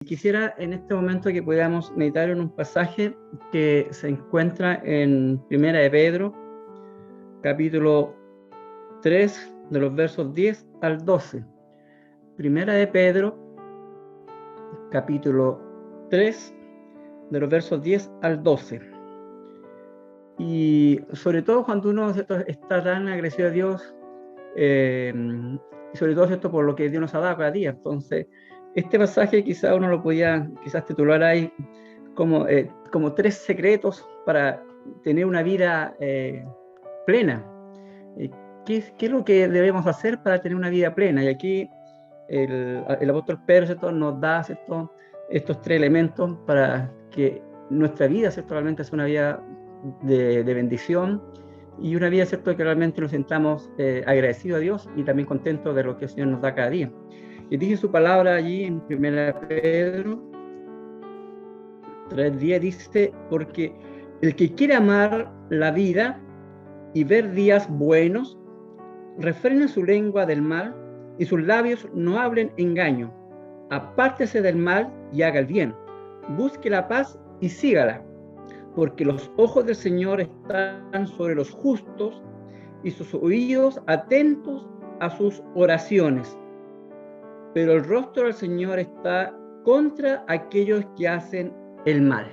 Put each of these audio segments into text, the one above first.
Quisiera en este momento que podamos meditar en un pasaje que se encuentra en Primera de Pedro, capítulo 3, de los versos 10 al 12. Primera de Pedro, capítulo 3, de los versos 10 al 12. Y sobre todo cuando uno está tan agradecido a Dios, y sobre todo esto por lo que Dios nos ha dado cada día. Entonces, este pasaje quizá uno lo podía titular ahí como 3 secretos para tener una vida plena. ¿Qué es lo que debemos hacer para tener una vida plena? Y aquí el apóstol Pedro, ¿cierto?, nos da, ¿cierto?, estos 3 elementos para que nuestra vida, ¿cierto?, realmente es una vida de bendición y una vida, ¿cierto?, que realmente nos sentamos agradecidos a Dios y también contentos de lo que el Señor nos da cada día. Y dice su palabra allí en 1 Pedro 3:10, dice: porque el que quiere amar la vida y ver días buenos, refrene su lengua del mal y sus labios no hablen engaño. Apártese del mal y haga el bien. Busque la paz y sígala, porque los ojos del Señor están sobre los justos y sus oídos atentos a sus oraciones. Pero el rostro del Señor está contra aquellos que hacen el mal.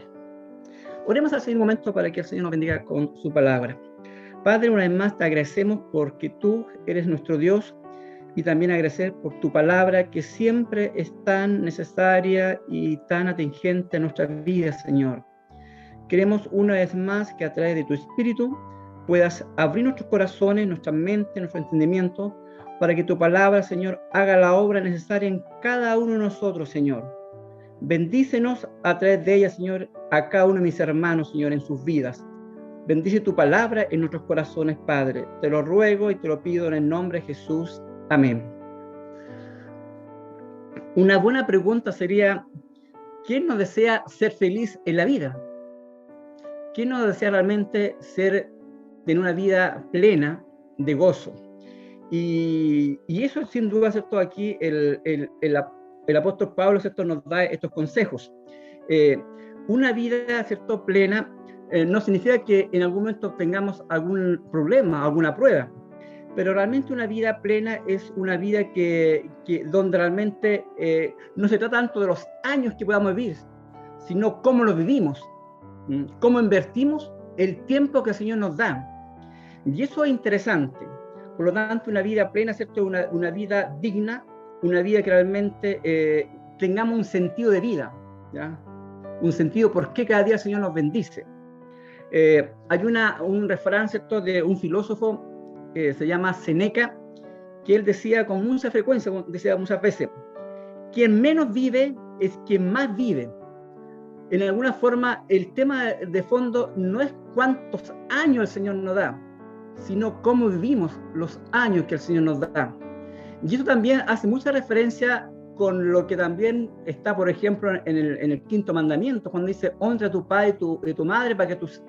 Oremos así un momento para que el Señor nos bendiga con su palabra. Padre, una vez más te agradecemos porque tú eres nuestro Dios y también agradecer por tu palabra que siempre es tan necesaria y tan atingente a nuestra vida, Señor. Queremos una vez más que a través de tu Espíritu puedas abrir nuestros corazones, nuestra mente, nuestro entendimiento, para que tu palabra, Señor, haga la obra necesaria en cada uno de nosotros, Señor. Bendícenos a través de ella, Señor, a cada uno de mis hermanos, Señor, en sus vidas. Bendice tu palabra en nuestros corazones, Padre. Te lo ruego y te lo pido en el nombre de Jesús. Amén. Una buena pregunta sería: ¿quién no desea ser feliz en la vida? ¿Quién no desea realmente tener una vida plena de gozo? Y eso sin duda, ¿cierto? Aquí el apóstol Pablo, ¿cierto?, nos da estos consejos. Una vida, ¿cierto?, plena no significa que en algún momento tengamos algún problema, alguna prueba, pero realmente una vida plena es una vida donde realmente no se trata tanto de los años que podamos vivir, sino cómo los vivimos, cómo invertimos el tiempo que el Señor nos da. Y eso es interesante. Por lo tanto, una vida plena, ¿cierto?, una vida digna, una vida que realmente tengamos un sentido de vida, ¿ya? Un sentido por qué cada día el Señor nos bendice. Hay un refrán, ¿cierto?, de un filósofo que se llama Seneca, que él decía con mucha frecuencia, decía muchas veces: quien menos vive es quien más vive. En alguna forma, el tema de fondo no es cuántos años el Señor nos da, sino cómo vivimos los años que el Señor nos da. Y eso también hace mucha referencia con lo que también está, por ejemplo, en el 5.º mandamiento, cuando dice: honra a tu padre y tu madre para que tus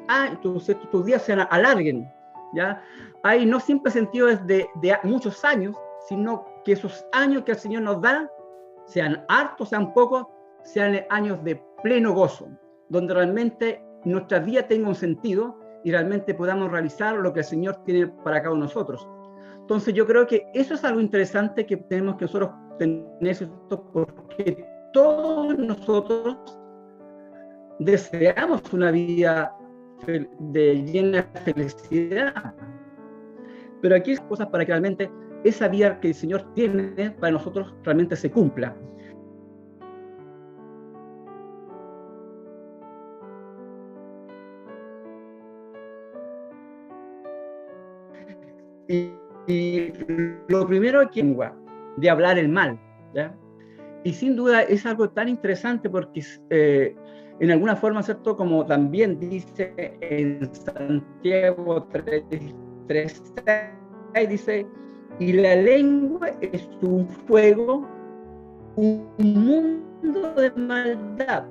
días se alarguen, ¿ya? Hay no siempre sentido de muchos años, sino que esos años que el Señor nos da, sean hartos, sean pocos, sean años de pleno gozo, donde realmente nuestra vida tenga un sentido y realmente podamos realizar lo que el Señor tiene para cada uno de nosotros. Entonces yo creo que eso es algo interesante que tenemos que nosotros tener, porque todos nosotros deseamos una vida llena de felicidad. Pero aquí hay cosas para que realmente esa vida que el Señor tiene para nosotros realmente se cumpla. Y lo primero es que de hablar el mal, ¿ya? Y sin duda es algo tan interesante porque en alguna forma, ¿cierto?, como también dice en Santiago 3:6, dice: y la lengua es un fuego, un mundo de maldad.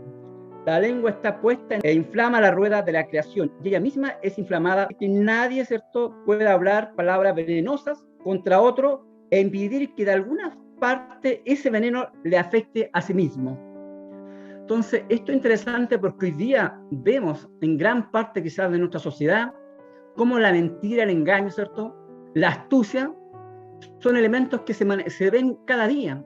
La lengua está puesta e inflama la rueda de la creación, y ella misma es inflamada. Que nadie, ¿cierto?, pueda hablar palabras venenosas contra otro e impedir que de alguna parte ese veneno le afecte a sí mismo. Entonces, esto es interesante porque hoy día vemos en gran parte quizás de nuestra sociedad cómo la mentira, el engaño, ¿cierto? La astucia son elementos que se ven cada día.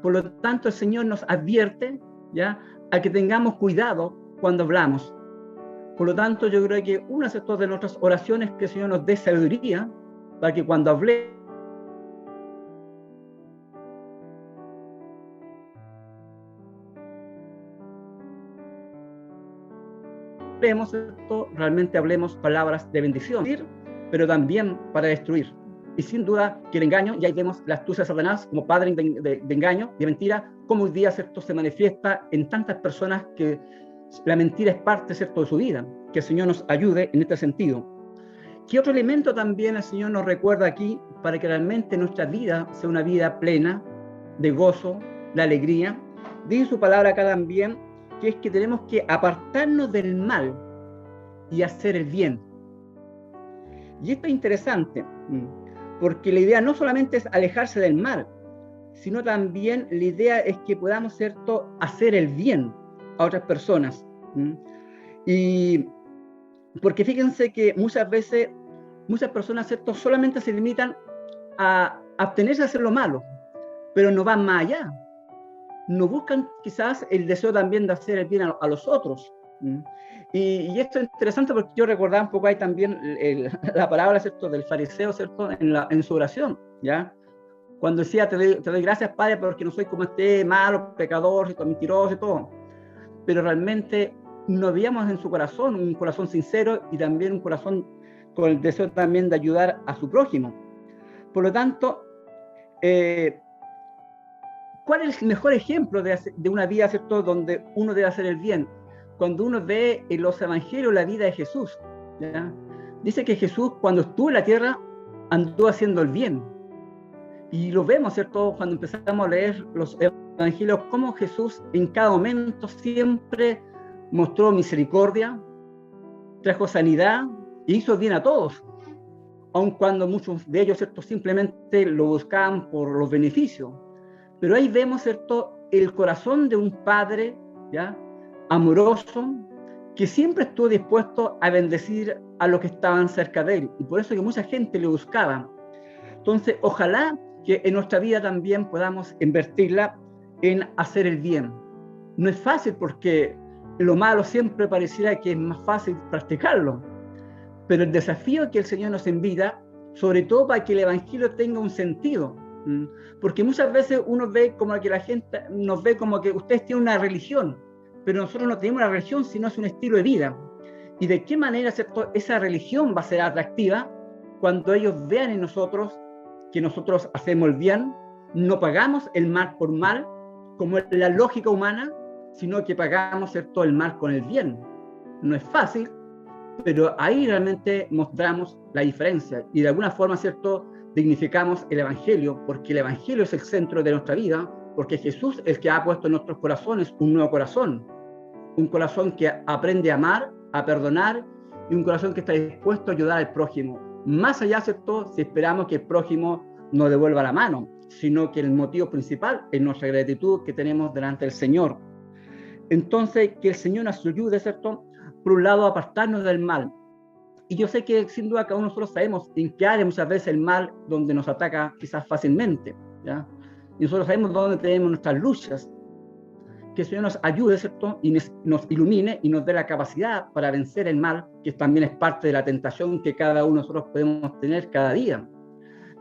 Por lo tanto, el Señor nos advierte, ¿ya?, a que tengamos cuidado cuando hablamos. Por lo tanto, yo creo que una de nuestras oraciones es que el Señor nos dé sabiduría para que cuando hablemos, ¿cierto?, realmente hablemos palabras de bendición, pero también para destruir. Y sin duda que el engaño, y ahí vemos la astucia de Satanás como padre de engaño, de mentira, como hoy día, ¿cierto?, se manifiesta en tantas personas que la mentira es parte, ¿cierto?, de su vida. Que el Señor nos ayude en este sentido. ¿Qué otro elemento también el Señor nos recuerda aquí para que realmente nuestra vida sea una vida plena de gozo, de alegría? Dice su palabra acá también que es que tenemos que apartarnos del mal y hacer el bien. Y esto es interesante, porque la idea no solamente es alejarse del mal, sino también la idea es que podamos, ¿cierto?, hacer el bien a otras personas. Y porque fíjense que muchas veces, muchas personas, ¿cierto?, solamente se limitan a abstenerse de hacer lo malo, pero no van más allá. No buscan quizás el deseo también de hacer el bien a los otros. Y esto es interesante porque yo recordaba un poco ahí también la palabra, ¿cierto?, del fariseo, ¿cierto?, en su oración, ¿ya? Cuando decía, te doy gracias, Padre, porque no soy como este malo, pecador, mentiroso y todo. Pero realmente no veíamos en su corazón un corazón sincero y también un corazón con el deseo también de ayudar a su prójimo. Por lo tanto, ¿cuál es el mejor ejemplo de una vida, ¿cierto?, donde uno debe hacer el bien? Cuando uno ve en los evangelios la vida de Jesús, ¿ya? Dice que Jesús, cuando estuvo en la tierra, anduvo haciendo el bien. Y lo vemos, ¿cierto?, cuando empezamos a leer los evangelios, cómo Jesús en cada momento siempre mostró misericordia, trajo sanidad e hizo bien a todos, aun cuando muchos de ellos, ¿cierto?, simplemente lo buscaban por los beneficios. Pero ahí vemos, ¿cierto?, el corazón de un padre, ¿ya?, amoroso, que siempre estuvo dispuesto a bendecir a los que estaban cerca de él. Y por eso que mucha gente le buscaba. Entonces, ojalá que en nuestra vida también podamos invertirla en hacer el bien. No es fácil porque lo malo siempre pareciera que es más fácil practicarlo. Pero el desafío que el Señor nos invita, sobre todo para que el Evangelio tenga un sentido, porque muchas veces uno ve como que la gente nos ve como que ustedes tienen una religión, pero nosotros no tenemos una religión, sino es un estilo de vida. ¿Y de qué manera, ¿cierto?, esa religión va a ser atractiva? Cuando ellos vean en nosotros que nosotros hacemos el bien, no pagamos el mal por mal, como es la lógica humana, sino que pagamos, ¿cierto?, el mal con el bien. No es fácil, pero ahí realmente mostramos la diferencia y de alguna forma, ¿cierto?, dignificamos el Evangelio, porque el Evangelio es el centro de nuestra vida, porque Jesús es el que ha puesto en nuestros corazones un nuevo corazón, un corazón que aprende a amar, a perdonar, y un corazón que está dispuesto a ayudar al prójimo. Más allá, ¿cierto?, si esperamos que el prójimo nos devuelva la mano, sino que el motivo principal es nuestra gratitud que tenemos delante del Señor. Entonces, que el Señor nos ayude, ¿cierto?, por un lado, a apartarnos del mal. Y yo sé que sin duda cada uno de nosotros sabemos en qué área muchas veces el mal donde nos ataca quizás fácilmente, ¿ya? Y nosotros sabemos dónde tenemos nuestras luchas. Que el Señor nos ayude, ¿cierto?, y nos ilumine y nos dé la capacidad para vencer el mal, que también es parte de la tentación que cada uno de nosotros podemos tener cada día.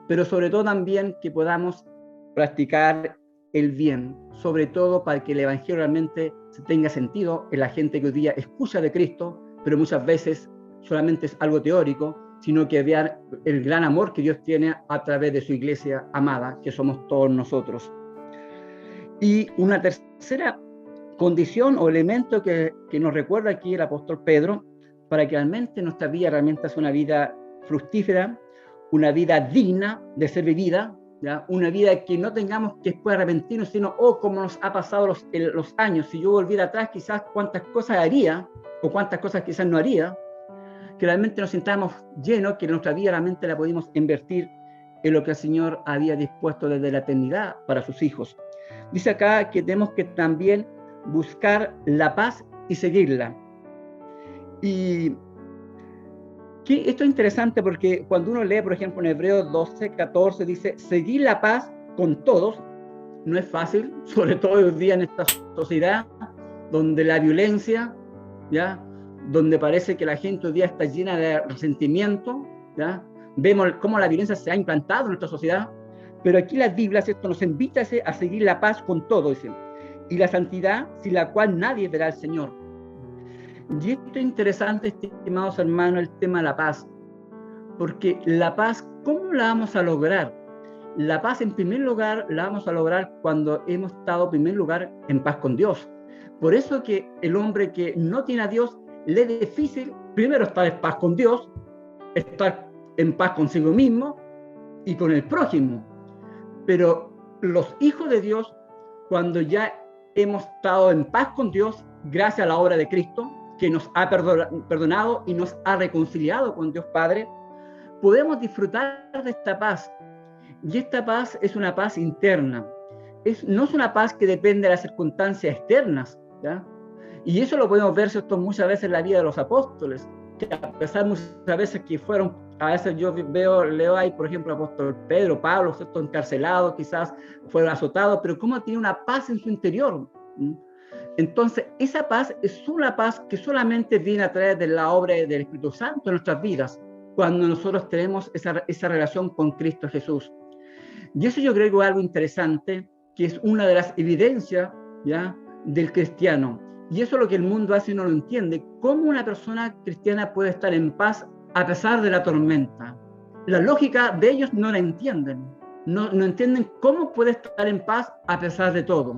Pero sobre todo también que podamos practicar el bien, sobre todo para que el Evangelio realmente tenga sentido en la gente que hoy día escucha de Cristo, pero muchas veces solamente es algo teórico, sino que vean el gran amor que Dios tiene a través de su iglesia amada, que somos todos nosotros. Y una tercera condición o elemento que nos recuerda aquí el apóstol Pedro, para que realmente nuestra vida realmente sea una vida fructífera, una vida digna de ser vivida, ¿ya? Una vida que no tengamos que después arrepentirnos, sino, como nos ha pasado los años, si yo volviera atrás quizás cuántas cosas haría, o cuántas cosas quizás no haría, que realmente nos sintamos llenos, que nuestra vida realmente la pudimos invertir en lo que el Señor había dispuesto desde la eternidad para sus hijos. Dice acá que tenemos que también buscar la paz y seguirla. Y esto es interesante porque cuando uno lee, por ejemplo, en Hebreos 12, 14, dice, seguir la paz con todos. No es fácil, sobre todo hoy día en esta sociedad donde la violencia, ¿ya? Donde parece que la gente hoy día está llena de resentimiento, ¿ya? Vemos cómo la violencia se ha implantado en nuestra sociedad, pero aquí la Biblia, ¿cierto?, nos invita a seguir la paz con todo, dice, y la santidad sin la cual nadie verá al Señor. Y esto es interesante, estimados hermanos, el tema de la paz, porque la paz, ¿cómo la vamos a lograr? La paz, en primer lugar, la vamos a lograr cuando hemos estado, en primer lugar, en paz con Dios. Por eso que el hombre que no tiene a Dios, le es difícil, primero, estar en paz con Dios, estar en paz consigo mismo y con el prójimo. Pero los hijos de Dios, cuando ya hemos estado en paz con Dios, gracias a la obra de Cristo, que nos ha perdonado y nos ha reconciliado con Dios Padre, podemos disfrutar de esta paz. Y esta paz es una paz interna. No es una paz que depende de las circunstancias externas, ¿ya? Y eso lo podemos ver, ¿cierto?, muchas veces en la vida de los apóstoles, que a pesar muchas veces que fueron, a veces yo leo ahí, por ejemplo, apóstol Pedro, Pablo, ¿cierto?, encarcelados, quizás fueron azotados, pero cómo tiene una paz en su interior. Entonces, esa paz es una paz que solamente viene a través de la obra del Espíritu Santo en nuestras vidas, cuando nosotros tenemos esa relación con Cristo Jesús. Y eso yo creo que es algo interesante, que es una de las evidencias, ¿ya?, del cristiano. Y eso es lo que el mundo hace y no lo entiende. ¿Cómo una persona cristiana puede estar en paz a pesar de la tormenta? La lógica de ellos no la entienden. No entienden cómo puede estar en paz a pesar de todo.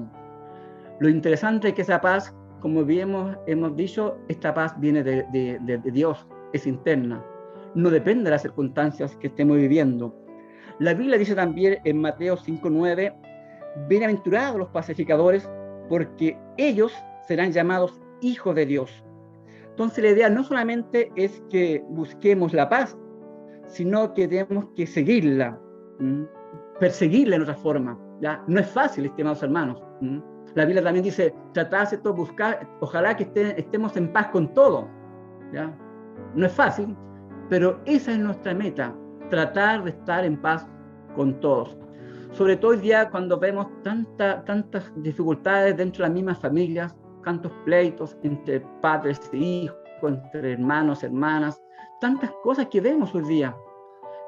Lo interesante es que esa paz, como bien hemos dicho, esta paz viene de Dios, es interna. No depende de las circunstancias que estemos viviendo. La Biblia dice también en Mateo 5:9, bienaventurados los pacificadores, porque ellos serán llamados hijos de Dios. Entonces la idea no solamente es que busquemos la paz, sino que tenemos que seguirla, perseguirla en otra forma, ¿ya? No es fácil, estimados hermanos. La Biblia también dice, tratad de buscar, ojalá que estemos en paz con todo, ¿ya? No es fácil, pero esa es nuestra meta, tratar de estar en paz con todos. Sobre todo hoy día cuando vemos tantas dificultades dentro de las mismas familias, tantos pleitos entre padres e hijos, entre hermanos, hermanas, tantas cosas que vemos hoy día.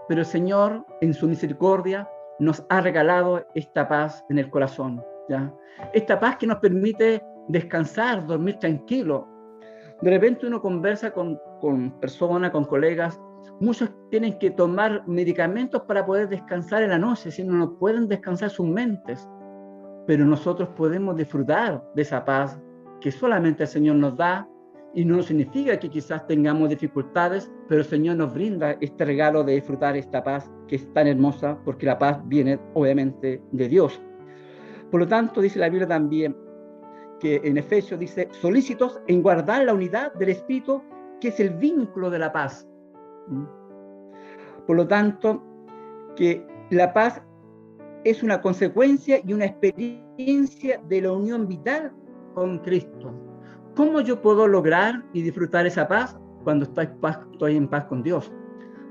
Pero el Señor, en su misericordia, nos ha regalado esta paz en el corazón, ¿ya? Esta paz que nos permite descansar, dormir tranquilo. De repente uno conversa con personas, con colegas, muchos tienen que tomar medicamentos para poder descansar en la noche, si no pueden descansar sus mentes. Pero nosotros podemos disfrutar de esa paz que solamente el Señor nos da, y no significa que quizás tengamos dificultades, pero el Señor nos brinda este regalo de disfrutar esta paz que es tan hermosa, porque la paz viene obviamente de Dios. Por lo tanto, dice la Biblia también, que en Efesios dice, solícitos en guardar la unidad del Espíritu, que es el vínculo de la paz. Por lo tanto, que la paz es una consecuencia y una experiencia de la unión vital con Cristo. ¿Cómo yo puedo lograr y disfrutar esa paz? Cuando estoy en paz con Dios.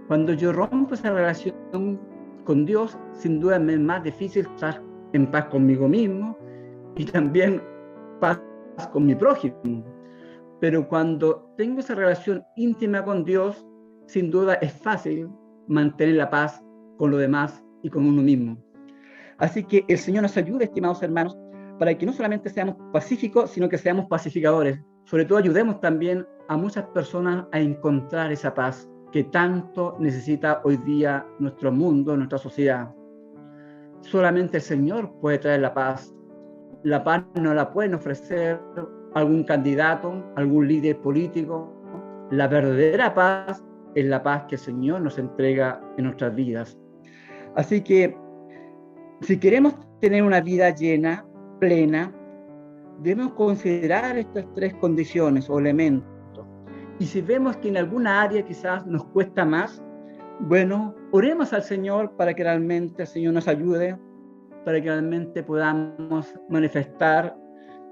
Cuando yo rompo esa relación con Dios, sin duda me es más difícil estar en paz conmigo mismo y también paz con mi prójimo. Pero cuando tengo esa relación íntima con Dios, sin duda es fácil mantener la paz con los demás y con uno mismo. Así que el Señor nos ayude, estimados hermanos, para que no solamente seamos pacíficos, sino que seamos pacificadores. Sobre todo ayudemos también a muchas personas a encontrar esa paz que tanto necesita hoy día nuestro mundo, nuestra sociedad. Solamente el Señor puede traer la paz. La paz no la pueden ofrecer algún candidato, algún líder político. La verdadera paz es la paz que el Señor nos entrega en nuestras vidas. Así que, si queremos tener una vida llena, plena, debemos considerar estas tres condiciones o elementos. Y si vemos que en alguna área quizás nos cuesta más, bueno, oremos al Señor para que realmente el Señor nos ayude, para que realmente podamos manifestar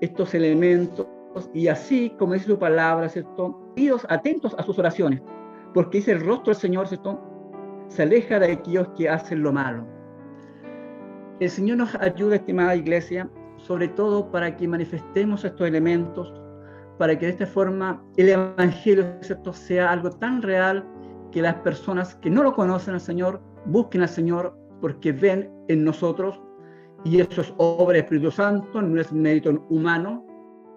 estos elementos, y así, como dice su palabra, ¿cierto? Idos atentos a sus oraciones, porque dice el rostro del Señor, ¿cierto? Se aleja de aquellos que hacen lo malo. El Señor nos ayuda, estimada iglesia, sobre todo para que manifestemos estos elementos, para que de esta forma el Evangelio, ¿cierto?, sea algo tan real que las personas que no lo conocen al Señor busquen al Señor porque ven en nosotros, y eso es obra del Espíritu Santo, no es mérito humano,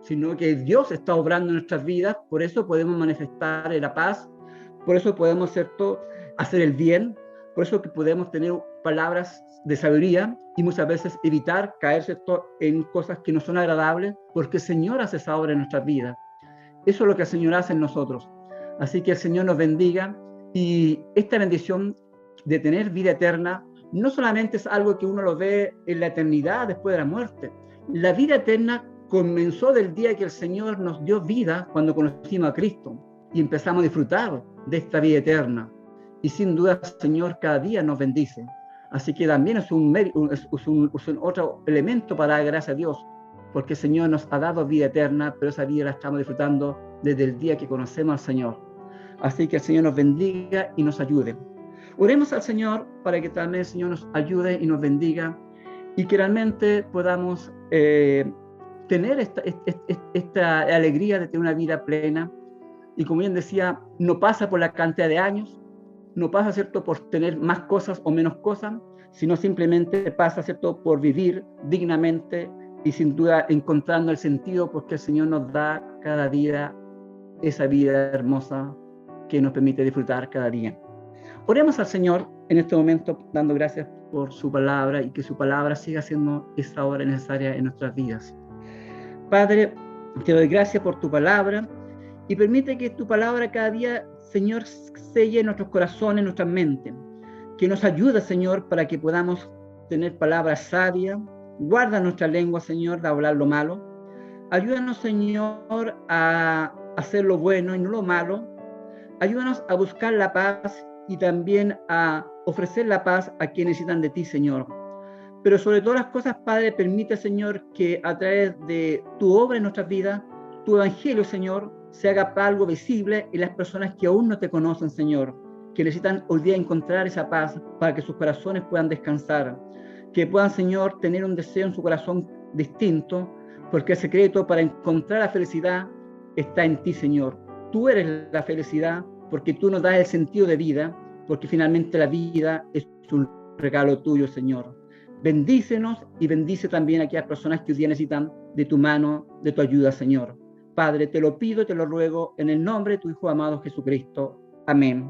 sino que Dios está obrando en nuestras vidas. Por eso podemos manifestar la paz, por eso podemos, ¿cierto?, hacer el bien, por eso que podemos tener palabras de sabiduría y muchas veces evitar caer, ¿cierto?, en cosas que no son agradables, porque el Señor hace esa obra en nuestras vidas. Eso es lo que el Señor hace en nosotros. Así que el Señor nos bendiga, y esta bendición de tener vida eterna no solamente es algo que uno lo ve en la eternidad después de la muerte. La vida eterna comenzó del día que el Señor nos dio vida, cuando conocimos a Cristo y empezamos a disfrutar de esta vida eterna. Y sin duda el Señor cada día nos bendice. Así que también es un otro elemento para dar gracias a Dios, porque el Señor nos ha dado vida eterna, pero esa vida la estamos disfrutando desde el día que conocemos al Señor. Así que el Señor nos bendiga y nos ayude. Oremos al Señor para que también el Señor nos ayude y nos bendiga, y que realmente podamos tener esta alegría de tener una vida plena. Y como bien decía, no pasa por la cantidad de años, no pasa, ¿cierto?, por tener más cosas o menos cosas, sino simplemente pasa, ¿cierto?, por vivir dignamente y sin duda encontrando el sentido, porque el Señor nos da cada día esa vida hermosa que nos permite disfrutar cada día. Oremos al Señor en este momento, dando gracias por su palabra, y que su palabra siga siendo esa obra necesaria en nuestras vidas. Padre, te doy gracias por tu palabra, y permite que tu palabra cada día, Señor, selle nuestros corazones, nuestras mentes, que nos ayude, Señor, para que podamos tener palabras sabias. Guarda nuestra lengua, Señor, de hablar lo malo. Ayúdanos, Señor, a hacer lo bueno y no lo malo. Ayúdanos a buscar la paz y también a ofrecer la paz a quienes necesitan de ti, Señor. Pero sobre todas las cosas, Padre, permite, Señor, que a través de tu obra en nuestras vidas, tu evangelio, Señor, se haga algo visible en las personas que aún no te conocen, Señor, que necesitan hoy día encontrar esa paz para que sus corazones puedan descansar, que puedan, Señor, tener un deseo en su corazón distinto, porque el secreto para encontrar la felicidad está en ti, Señor. Tú eres la felicidad, porque tú nos das el sentido de vida, porque finalmente la vida es un regalo tuyo, Señor. Bendícenos y bendice también a aquellas personas que hoy día necesitan de tu mano, de tu ayuda, Señor. Padre, te lo pido y te lo ruego en el nombre de tu Hijo amado Jesucristo. Amén.